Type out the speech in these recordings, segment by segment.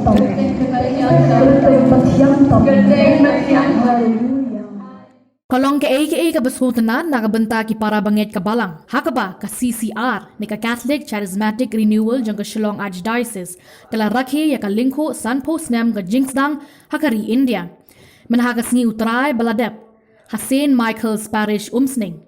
tong. Gerteng pathiang tong. Hallelujah. Kolong ke ka besutana nakabenta ki para banget ka balang. Hakaba ka CCR ni ka Catholic Charismatic Renewal jang ka Shillong Archdiocese. Kala Rakhe ya ka lingko Sanpo Snem ka Jingdap hakari India. Menhagas ni utrai baladep. Hasen Michael's Parish Umsning.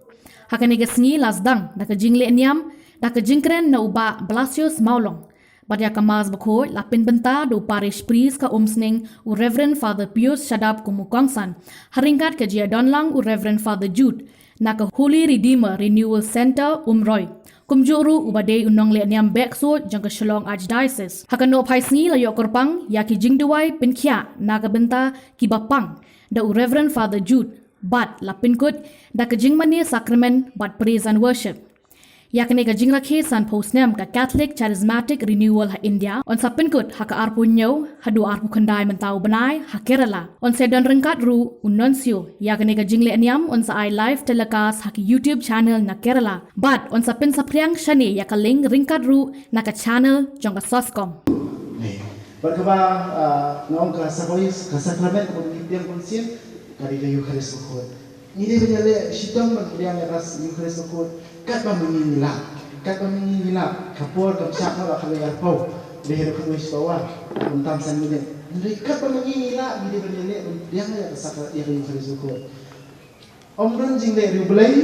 Hakani ka sngi lasdang na ka jingle enyam na ka jingkren na uba Blasius Maulong. Badya kamas bakho lapin benta do parish priest ka Umsning u Reverend Father Pius Shadap kumukongsan haringkat ka jia donlang u Reverend Father Jude na ka Holy Redeemer Renewal Center Umroy kumjuru ubade unong le niam bekso jang ka Shillong Archdiocese hakano phaisni layo korpang ya ki jingduai pinkhya na ka benta ki bapang da u Reverend Father Jude bat lapin kut da ka jingmani sacrament but praise and worship. Yakni ka Rakhe Sanpo Snem ka Catholic Charismatic Renewal ha India on sa pinkut ha ka arpu nyaw hadu arpu kandai mentau benai ha Kerala on sa don ringkat ru unnonsio yakni ka jingle anyam on sa live telecast ha ki YouTube channel na Kerala but on sa pin sa priang shani ya ka link ringkat ru na ka channel jong ka Soscom. Berkaba ngong ka sakois ka sakrament ko nitiang konsin kari ka Eucharist ko. Ini benyale sidang berdiang ras Eucharist ko. Kat bangun nila, kapor kamsak na bakal yarpau, dehero kuis bawa, untam sanile. Jadi kat bangun nila, gede berdele, dia nggak sakar yang yang harus ukur. Omdon jing le rubelai,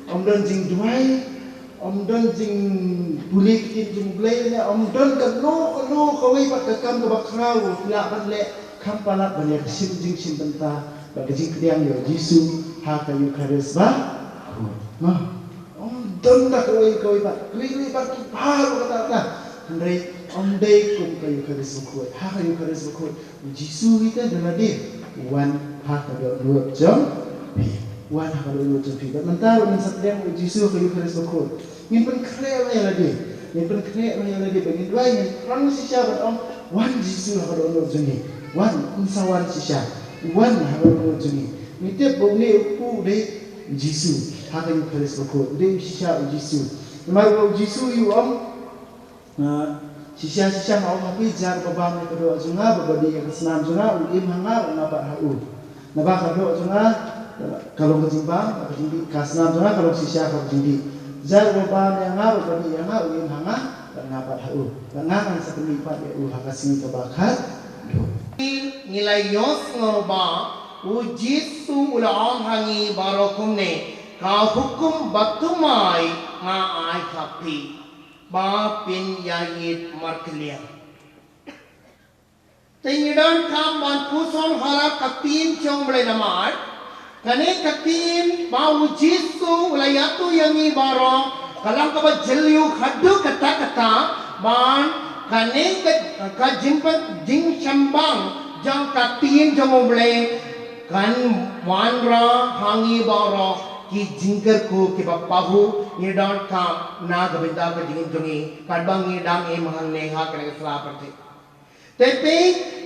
omdon jing duai, omdon jing bulik jing belai, omdon kano kawai pat kekam ke bakrau, lapan le kampalat banyak sim jing benta, bagi jing kediang yo Jisu, hak Eucharist ba, Don dah kawai bat, kawai bat baru kata Andai ondai kum kayu Eucharist bukut, hak Eucharist bukut. Jisu kita adalah dia. Wan hak ada dua jam, wan hak ada dua jam. Mentar orang sedang Jisu kayu Eucharist bukut. Ini pun keren lah dia. Ini pun keren lah dia. Bagi dua ini, orang sisa berong. Wan Jisu hak ada dua jam. Wan unsawan sisa. Wan hak ada dua jam. Ini tiap boleh upu deh Jisu. Hak Eucharist bukut. Dia sisa Jisu. Memang Jisu iu sisa mau tapi jar babam kedua junga babadi yang senam junga ulim hangar nabat hau nabak kedua junga kalau kejimbang kejimbi kasnam junga kalau sisa kejimbi jar babam yang ngar babadi yang ngar ulim hangar nabat hau ngangan seperti pat ya hakasini kebakat nilai yos ngorba ujisu ulam hangi barokumne ka hukum batumai nga ai kapi ba pin yait markliya tingidan kam ban puson hala katin chong ble namar kane katin ba ujisu ulayatu yangi baro kalang ka ba jelyu khaddu kata ban kane ka jimpan jing chambang jang katin chong ble kan wanra hangi baro ki jingkar ko ki bapahu nidon kam naga binda ka jingin jungi kadbang nidang e mahal neha kene sala parte tepe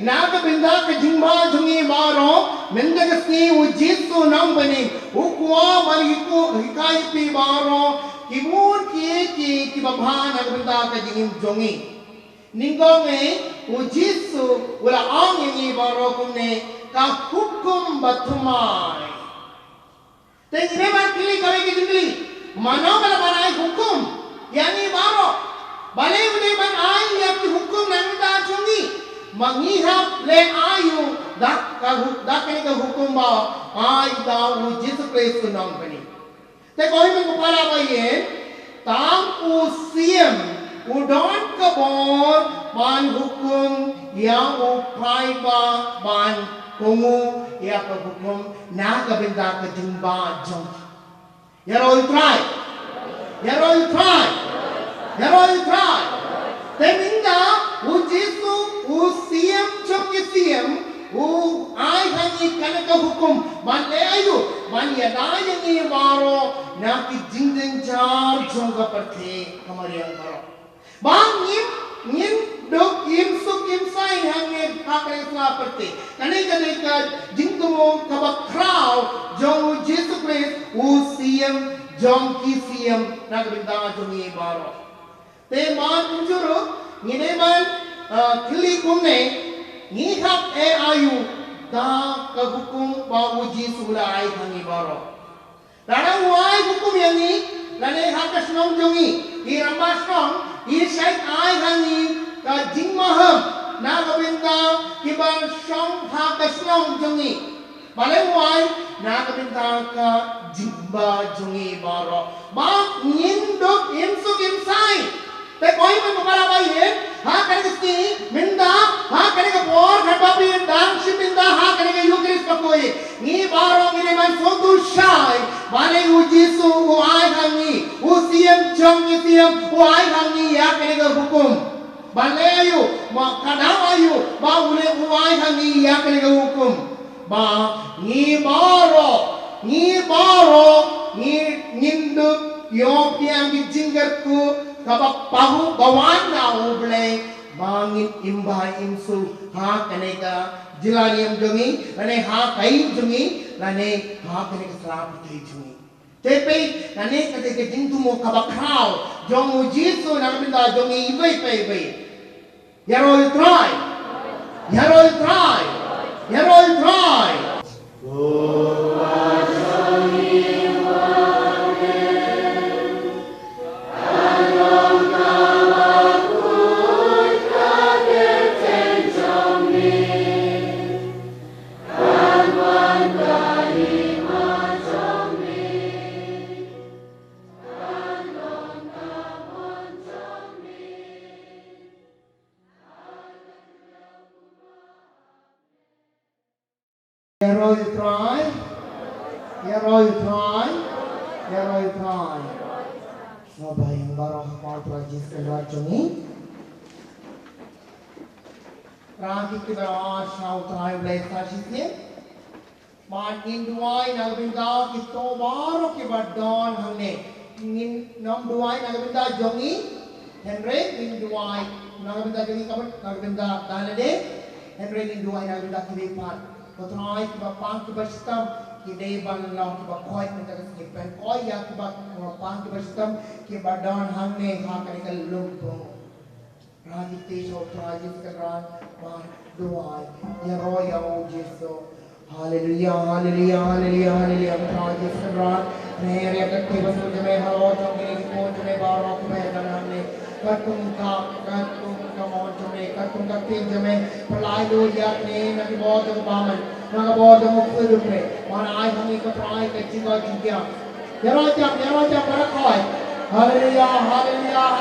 naga binda ka jingba jungi baro mendagasni ujisu nam bani ukwa mari ko hikai pi baro kibun ki babha naga binda ka jingin jungi ningong e ujisu wala ang ngi baro kumne ka hukum batumai Tengene bar kili kawai ke jingli, mana bala barai hukum, yang ini baru, balai udah ban ayu yang di hukum nanti dah cungi, mengihap le ayu dak kini ke hukum bawa, ayu dah uji sekali sunang kini. Tapi kau ini kepala bayin, tang usiam, udon kebor ban hukum yang upai ban kungu ya ka hukum naga binda ka jumba jong yaro try teminda ujisu usiam chokisiam ai hani kanaka hukum ban le ayu ban ya da yangi baro na ki jingden jar jong ka parthe kamariang baro ban nim dok im suk im sai hange pakre sla perte kane ka jingtumo kabak krau jong Jesus Christ usiam jong kisiam nagbinda jongi baro te man unjuro ngine man kili kumne ni hak ayu da ka hukum ba uji sulai hangi baro Rana wai hukum yang ni lane hak kasnong jongi I rambas nong I syait ai hangi ka jingmaham na kabinta kiban syong hak kasnong jongi Balai wai na kabinta ka jimba jongi baro ba nginduk insuk insai Te koi man papara bai he ha kare kisti minda ha kare ka por khata pi dang ship minda ha kare ka yukris pakoi ni baro mire man sondu shai bale u jisu u ai hangi u siem chong ni siem u ai hangi ya kare ka hukum bale ayu ma kadang ayu ba ule u ai hangi ya kare ka hukum ba ni baro ni nyinduk yo piang di jinggarku Kabak pahu bawan na ublay mangin imba imsu ha kaneka jilani am jongi lane ha kai jongi lane ha kaneka salam kai jongi tepe lane kateke jingtu mo kabak khao jong ujisu na binda jongi ibai pe yaro try Sabayang barang mau prajis keluar jongi Rakhe ke bawah shau trai blai sasisne man induai nagbinda ki to baro ke badon hamne nin nam duai nagbinda jongi henry induai nagbinda jongi kabat nagbinda dalade henry induai nagbinda kilepat kotrai ki bapang ki bastam ki deban long ki bakoi minta ki pen koi ya ki bapang ki bastam ki badon hamne ha kare lumpung Radite so trajis karan man duai ya roya o Jesu hallelujah trajis karan mere katte basu jame haro chongine ki mon jame baro ki me namne katum ka mon jame katum ka tin jame palai do ya ne na ki bod baman na bod mo purupre man ai hangi ka trai ka chiga chigya yaro jam para koi Hallelujah. Hallelujah.